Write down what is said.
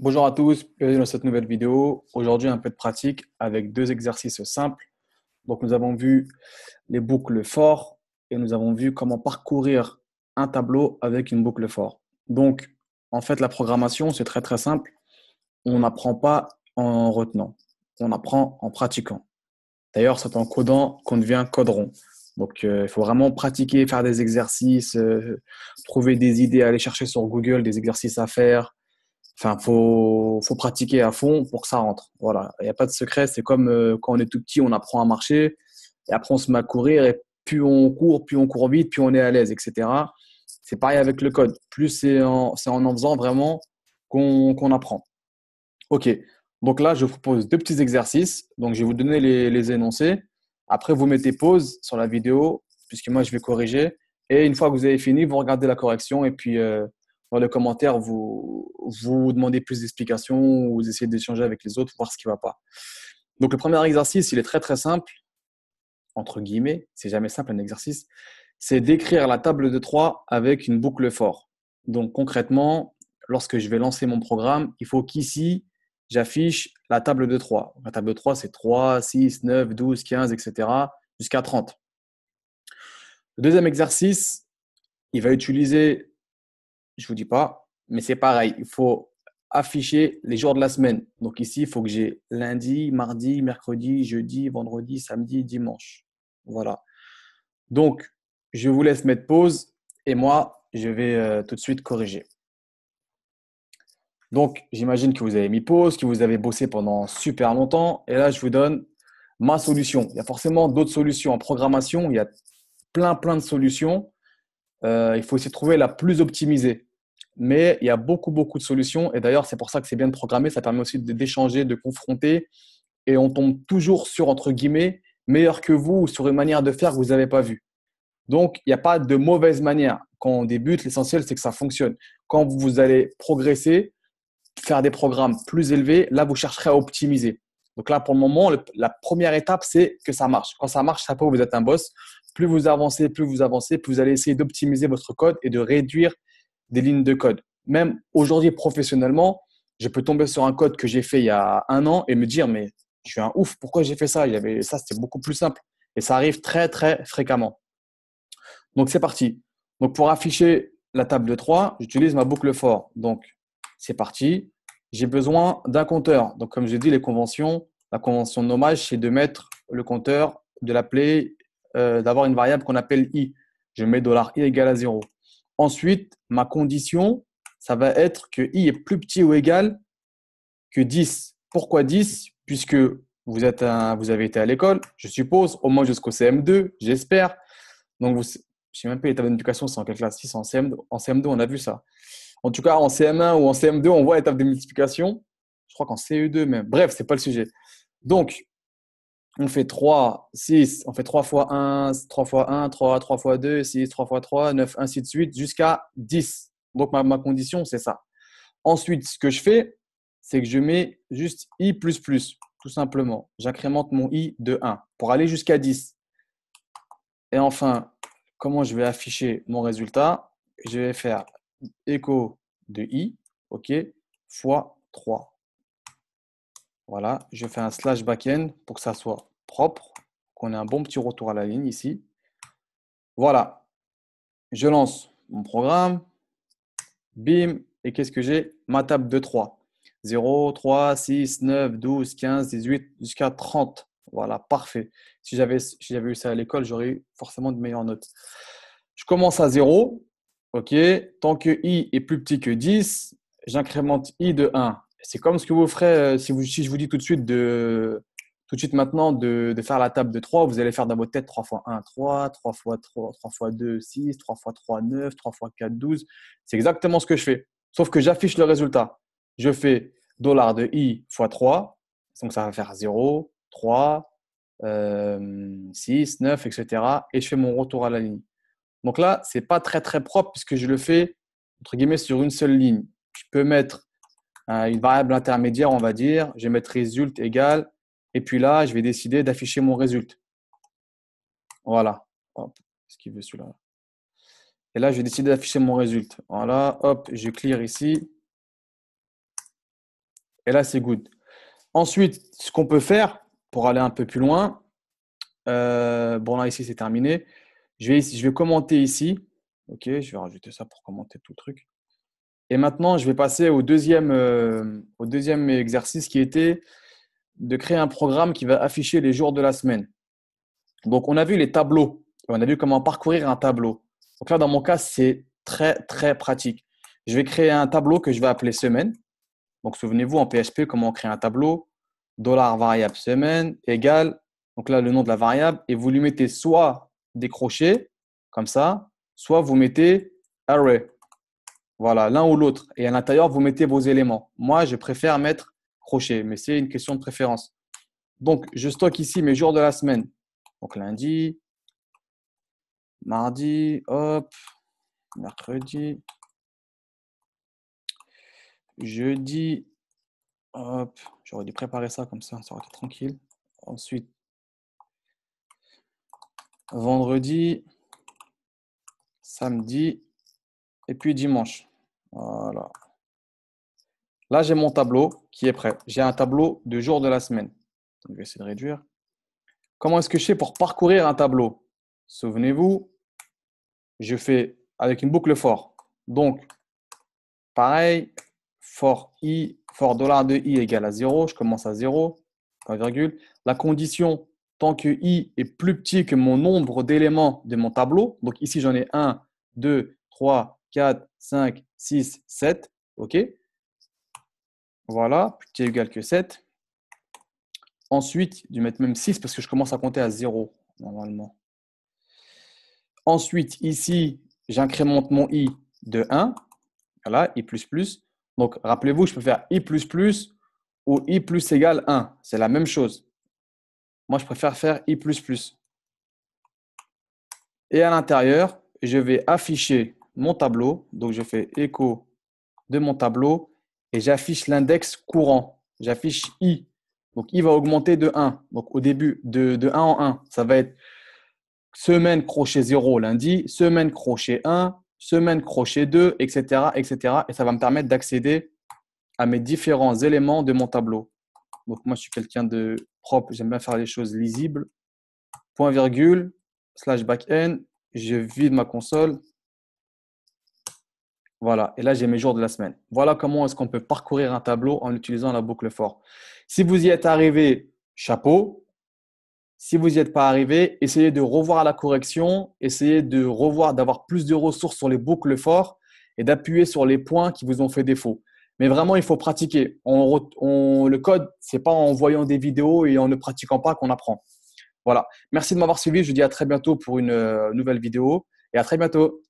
Bonjour à tous, bienvenue dans cette nouvelle vidéo. Aujourd'hui, un peu de pratique avec deux exercices simples. Donc, nous avons vu les boucles for et nous avons vu comment parcourir un tableau avec une boucle for. Donc, en fait, la programmation, c'est très très simple. On n'apprend pas en retenant, on apprend en pratiquant. D'ailleurs, c'est en codant qu'on devient coderon. Donc, il faut vraiment pratiquer, faire des exercices, trouver des idées, aller chercher sur Google des exercices à faire. Enfin, faut pratiquer à fond pour que ça rentre. Voilà. Il n'y a pas de secret. C'est comme quand on est tout petit, on apprend à marcher et après on se met à courir et plus on court vite, plus on est à l'aise, etc. C'est pareil avec le code. Plus c'est en faisant vraiment qu'on apprend. OK. Donc là, je vous propose deux petits exercices. Donc, je vais vous donner les énoncés. Après, vous mettez pause sur la vidéo, puisque moi, je vais corriger. Et une fois que vous avez fini, vous regardez la correction. Et puis, dans les commentaires, vous demandez plus d'explications ou vous essayez d'échanger avec les autres, voir ce qui ne va pas. Donc, le premier exercice, il est très, très simple, entre guillemets. C'est jamais simple, un exercice. C'est d'écrire la table de 3 avec une boucle for. Donc, concrètement, lorsque je vais lancer mon programme, il faut qu'ici, j'affiche la table de 3. La table de 3, c'est 3, 6, 9, 12, 15, etc. jusqu'à 30. Le deuxième exercice, il va utiliser, je ne vous dis pas, mais c'est pareil, il faut afficher les jours de la semaine. Donc ici, il faut que j'ai lundi, mardi, mercredi, jeudi, vendredi, samedi, dimanche. Voilà. Donc, je vous laisse mettre pause et moi, je vais tout de suite corriger. Donc, j'imagine que vous avez mis pause, que vous avez bossé pendant super longtemps. Et là, je vous donne ma solution. Il y a forcément d'autres solutions en programmation. Il y a plein de solutions. Il faut essayer de trouver la plus optimisée. Mais il y a beaucoup de solutions. Et d'ailleurs, c'est pour ça que c'est bien de programmer. Ça permet aussi d'échanger, de confronter. Et on tombe toujours sur, entre guillemets, meilleur que vous ou sur une manière de faire que vous n'avez pas vue. Donc, il n'y a pas de mauvaise manière. Quand on débute, l'essentiel, c'est que ça fonctionne. Quand vous allez progresser, faire des programmes plus élevés, là, vous chercherez à optimiser. Donc là, pour le moment, la première étape, c'est que ça marche. Quand ça marche, ça peut, vous êtes un boss. Plus vous avancez, plus vous allez essayer d'optimiser votre code et de réduire des lignes de code. Même aujourd'hui, professionnellement, je peux tomber sur un code que j'ai fait il y a un an et me dire, mais je suis un ouf, pourquoi j'ai fait ça? Ça, c'était beaucoup plus simple. Et ça arrive très fréquemment. Donc, c'est parti. Donc, pour afficher la table de 3, j'utilise ma boucle for. Donc, c'est parti. J'ai besoin d'un compteur. Donc, comme j'ai dit, la convention de nommage, c'est de mettre le compteur, de l'appeler, d'avoir une variable qu'on appelle i. Je mets $i égale à 0. Ensuite, ma condition, ça va être que i est plus petit ou égal que 10. Pourquoi 10? Puisque vous avez été à l'école, je suppose, au moins jusqu'au CM2, j'espère. Donc, je ne sais même pas l'état d'éducation, c'est en quelle classe? 6 en CM2, en CM2, on a vu ça. En tout cas, en CM1 ou en CM2, on voit l'étape de multiplication. Je crois qu'en CE2 même. Bref, ce n'est pas le sujet. Donc, on fait 3, 6, on fait 3 fois 1, 3 fois 1, 3 fois 2, 6, 3 fois 3, 9, ainsi de suite, jusqu'à 10. Donc, ma condition, c'est ça. Ensuite, ce que je fais, c'est que je mets juste i++, tout simplement. J'incrémente mon i de 1 pour aller jusqu'à 10. Et enfin, comment je vais afficher mon résultat? Je vais faire écho de i, OK, fois 3. Voilà, je fais un slash backend pour que ça soit propre, qu'on ait un bon petit retour à la ligne ici. Voilà, je lance mon programme, bim, et qu'est-ce que j'ai? Ma table de 3. 0, 3, 6, 9, 12, 15, 18, jusqu'à 30. Voilà, parfait. Si j'avais eu ça à l'école, j'aurais eu forcément de meilleures notes. Je commence à 0. OK. Tant que i est plus petit que 10, j'incrémente i de 1. C'est comme ce que vous ferez si je vous dis tout de suite maintenant de faire la table de 3. Vous allez faire dans votre tête 3 fois 1, 3, 3 fois 3, 3 fois 2, 6, 3 fois 3, 9, 3 fois 4, 12. C'est exactement ce que je fais. Sauf que j'affiche le résultat. Je fais dollar de i fois 3. Donc ça va faire 0, 3, 6, 9, etc. Et je fais mon retour à la ligne. Donc là, ce n'est pas très propre puisque je le fais entre guillemets sur une seule ligne. Je peux mettre une variable intermédiaire, on va dire. Je vais mettre result égal. Et puis là, je vais décider d'afficher mon résultat. Voilà. Hop, ce qu'il veut celui-là. Et là, je vais décider d'afficher mon résultat. Voilà, hop, je clear ici. Et là, c'est good. Ensuite, ce qu'on peut faire pour aller un peu plus loin, bon, là, ici, c'est terminé. Je vais commenter ici. OK, je vais rajouter ça pour commenter tout le truc. Et maintenant, je vais passer au deuxième exercice qui était de créer un programme qui va afficher les jours de la semaine. Donc, on a vu les tableaux. On a vu comment parcourir un tableau. Donc là, dans mon cas, c'est très, très pratique. Je vais créer un tableau que je vais appeler semaine. Donc, souvenez-vous, en PHP, comment on crée un tableau. Dollar variable semaine égale, donc là, le nom de la variable. Et vous lui mettez soit des crochets, comme ça, soit vous mettez array. Voilà, l'un ou l'autre. Et à l'intérieur, vous mettez vos éléments. Moi, je préfère mettre crochet, mais c'est une question de préférence. Donc, je stocke ici mes jours de la semaine. Donc, lundi, mardi, hop, mercredi, jeudi, hop. J'aurais dû préparer ça comme ça aurait été tranquille. Ensuite, vendredi, samedi et puis dimanche. Voilà. Là, j'ai mon tableau qui est prêt. J'ai un tableau de jours de la semaine. Je vais essayer de réduire. Comment est-ce que je fais pour parcourir un tableau? Souvenez-vous, je fais avec une boucle for. Donc, pareil, for i, for $de i égale à 0. Je commence à 0, point virgule. La condition, tant que i est plus petit que mon nombre d'éléments de mon tableau. Donc ici, j'en ai 1, 2, 3, 4, 5, 6, 7. OK. Voilà, plus petit égal que 7. Ensuite, je vais mettre même 6 parce que je commence à compter à 0 normalement. Ensuite, ici, j'incrémente mon i de 1. Voilà, i++. Donc, rappelez-vous, je peux faire i++ ou i plus égale 1. C'est la même chose. Moi, je préfère faire i++. Et à l'intérieur, je vais afficher mon tableau. Donc, je fais écho de mon tableau et j'affiche l'index courant. J'affiche i. Donc, i va augmenter de 1. Donc, au début, de 1 en 1, ça va être semaine crochet 0 lundi, semaine crochet 1, semaine crochet 2, etc., etc. Et ça va me permettre d'accéder à mes différents éléments de mon tableau. Donc, moi, je suis quelqu'un de propre. J'aime bien faire les choses lisibles. Point virgule, slash backend. Je vide ma console. Voilà. Et là, j'ai mes jours de la semaine. Voilà comment est-ce qu'on peut parcourir un tableau en utilisant la boucle for. Si vous y êtes arrivé, chapeau. Si vous n'y êtes pas arrivé, essayez de revoir la correction, essayez de revoir, d'avoir plus de ressources sur les boucles for et d'appuyer sur les points qui vous ont fait défaut. Mais vraiment, il faut pratiquer. Le code, ce n'est pas en voyant des vidéos et en ne pratiquant pas qu'on apprend. Voilà. Merci de m'avoir suivi. Je vous dis à très bientôt pour une nouvelle vidéo et à très bientôt.